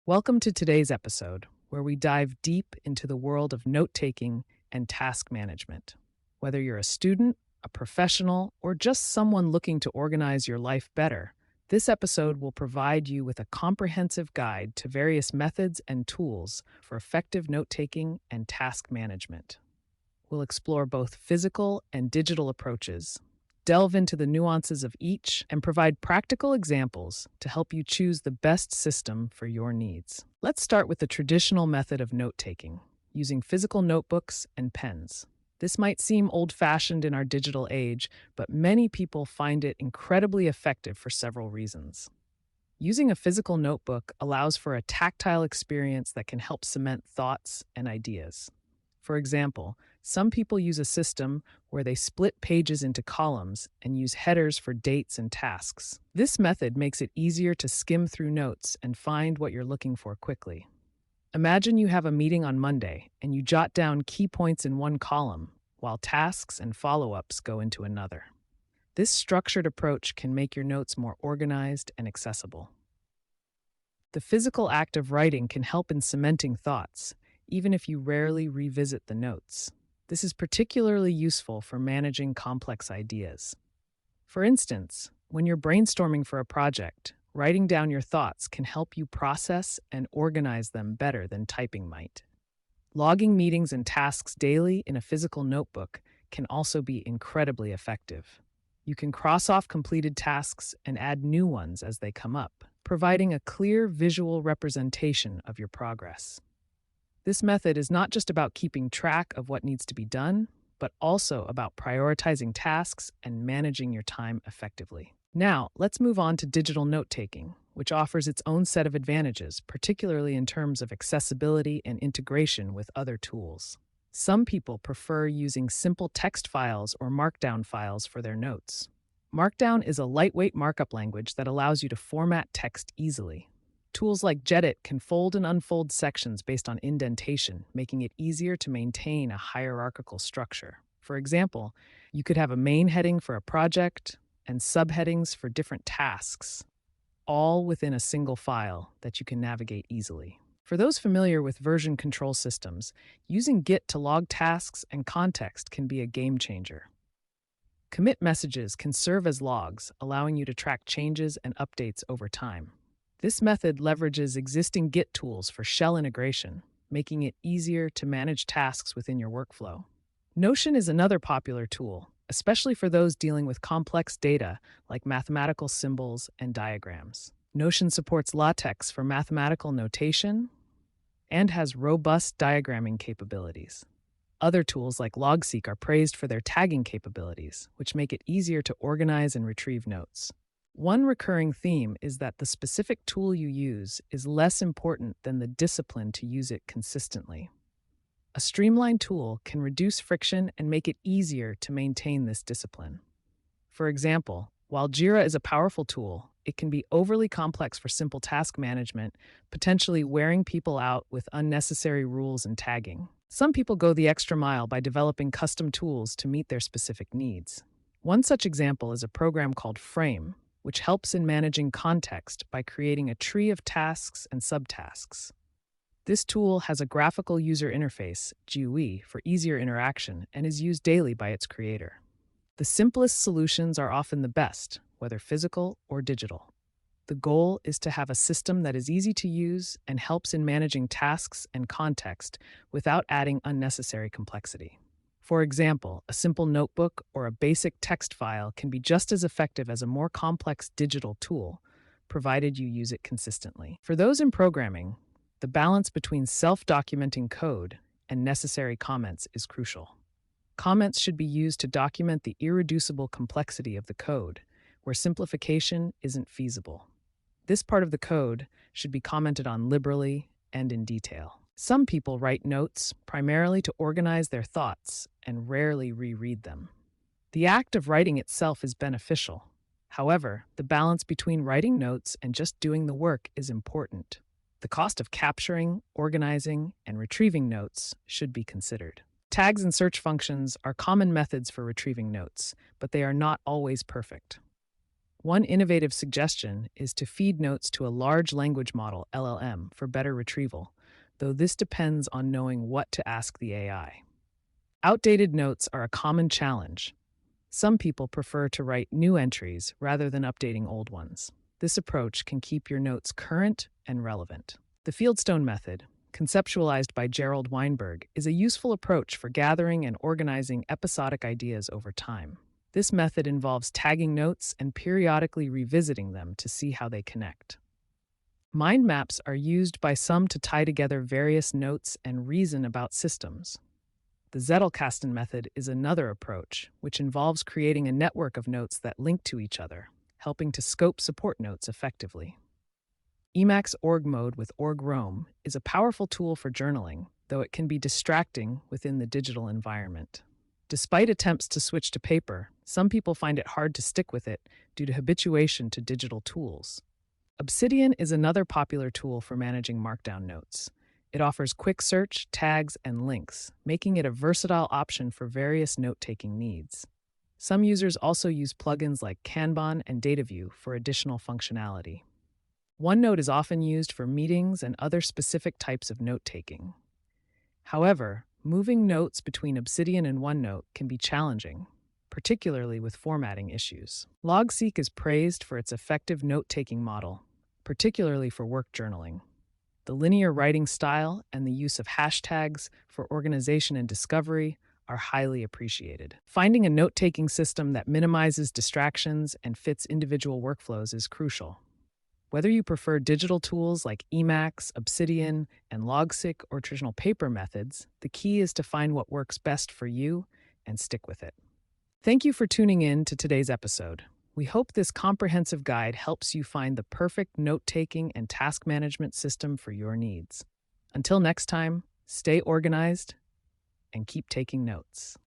Welcome to today's episode, where we dive deep into the world of note taking and task management. Whether you're a student, a professional, or just someone looking to organize your life better, this episode will provide you with a comprehensive guide to various methods and tools for effective note taking and task management. We'll explore both physical and digital approaches, delve into the nuances of each, and provide practical examples to help you choose the best system for your needs. Let's start with the traditional method of note taking, using physical notebooks and pens. This might seem old-fashioned in our digital age, but many people find it incredibly effective for several reasons. Using a physical notebook allows for a tactile experience that can help cement thoughts and ideas. For example, some people use a system where they split pages into columns and use headers for dates and tasks. This method makes it easier to skim through notes and find what you're looking for quickly. Imagine you have a meeting on Monday and you jot down key points in one column, while tasks and follow-ups go into another. This structured approach can make your notes more organized and accessible. The physical act of writing can help in cementing thoughts, even if you rarely revisit the notes. This is particularly useful for managing complex ideas. For instance, when you're brainstorming for a project, writing down your thoughts can help you process and organize them better than typing might. Logging meetings and tasks daily in a physical notebook can also be incredibly effective. You can cross off completed tasks and add new ones as they come up, providing a clear visual representation of your progress. This method is not just about keeping track of what needs to be done, but also about prioritizing tasks and managing your time effectively. Now, let's move on to digital note-taking, which offers its own set of advantages, particularly in terms of accessibility and integration with other tools. Some people prefer using simple text files or markdown files for their notes. Markdown is a lightweight markup language that allows you to format text easily. Tools like Gedit can fold and unfold sections based on indentation, making it easier to maintain a hierarchical structure. For example, you could have a main heading for a project and subheadings for different tasks, all within a single file that you can navigate easily. For those familiar with version control systems, using Git to log tasks and context can be a game changer. Commit messages can serve as logs, allowing you to track changes and updates over time. This method leverages existing Git tools for shell integration, making it easier to manage tasks within your workflow. Notion is another popular tool, especially for those dealing with complex data like mathematical symbols and diagrams. Notion supports LaTeX for mathematical notation and has robust diagramming capabilities. Other tools like Logseek are praised for their tagging capabilities, which make it easier to organize and retrieve notes. One recurring theme is that the specific tool you use is less important than the discipline to use it consistently. A streamlined tool can reduce friction and make it easier to maintain this discipline. For example, while Jira is a powerful tool, it can be overly complex for simple task management, potentially wearing people out with unnecessary rules and tagging. Some people go the extra mile by developing custom tools to meet their specific needs. One such example is a program called Frame, which helps in managing context by creating a tree of tasks and subtasks. This tool has a graphical user interface, GUI, for easier interaction and is used daily by its creator. The simplest solutions are often the best, whether physical or digital. The goal is to have a system that is easy to use and helps in managing tasks and context without adding unnecessary complexity. For example, a simple notebook or a basic text file can be just as effective as a more complex digital tool, provided you use it consistently. For those in programming, the balance between self-documenting code and necessary comments is crucial. Comments should be used to document the irreducible complexity of the code, where simplification isn't feasible. This part of the code should be commented on liberally and in detail. Some people write notes primarily to organize their thoughts and rarely reread them. The act of writing itself is beneficial. However, the balance between writing notes and just doing the work is important. The cost of capturing, organizing, and retrieving notes should be considered. Tags and search functions are common methods for retrieving notes, but they are not always perfect. One innovative suggestion is to feed notes to a large language model, LLM, for better retrieval, though this depends on knowing what to ask the AI. Outdated notes are a common challenge. Some people prefer to write new entries rather than updating old ones. This approach can keep your notes current and relevant. The Fieldstone method, conceptualized by Gerald Weinberg, is a useful approach for gathering and organizing episodic ideas over time. This method involves tagging notes and periodically revisiting them to see how they connect. Mind maps are used by some to tie together various notes and reason about systems. The Zettelkasten method is another approach, which involves creating a network of notes that link to each other, helping to scope support notes effectively. Emacs org mode with org roam is a powerful tool for journaling, though it can be distracting within the digital environment. Despite attempts to switch to paper, some people find it hard to stick with it due to habituation to digital tools. Obsidian is another popular tool for managing Markdown notes. It offers quick search, tags, and links, making it a versatile option for various note-taking needs. Some users also use plugins like Kanban and DataView for additional functionality. OneNote is often used for meetings and other specific types of note-taking. However, moving notes between Obsidian and OneNote can be challenging, particularly with formatting issues. Logseek is praised for its effective note-taking model, particularly for work journaling. The linear writing style and the use of hashtags for organization and discovery are highly appreciated. Finding a note-taking system that minimizes distractions and fits individual workflows is crucial. Whether you prefer digital tools like Emacs, Obsidian, and Logseek or traditional paper methods, the key is to find what works best for you and stick with it. Thank you for tuning in to today's episode. We hope this comprehensive guide helps you find the perfect note-taking and task management system for your needs. Until next time, stay organized and keep taking notes.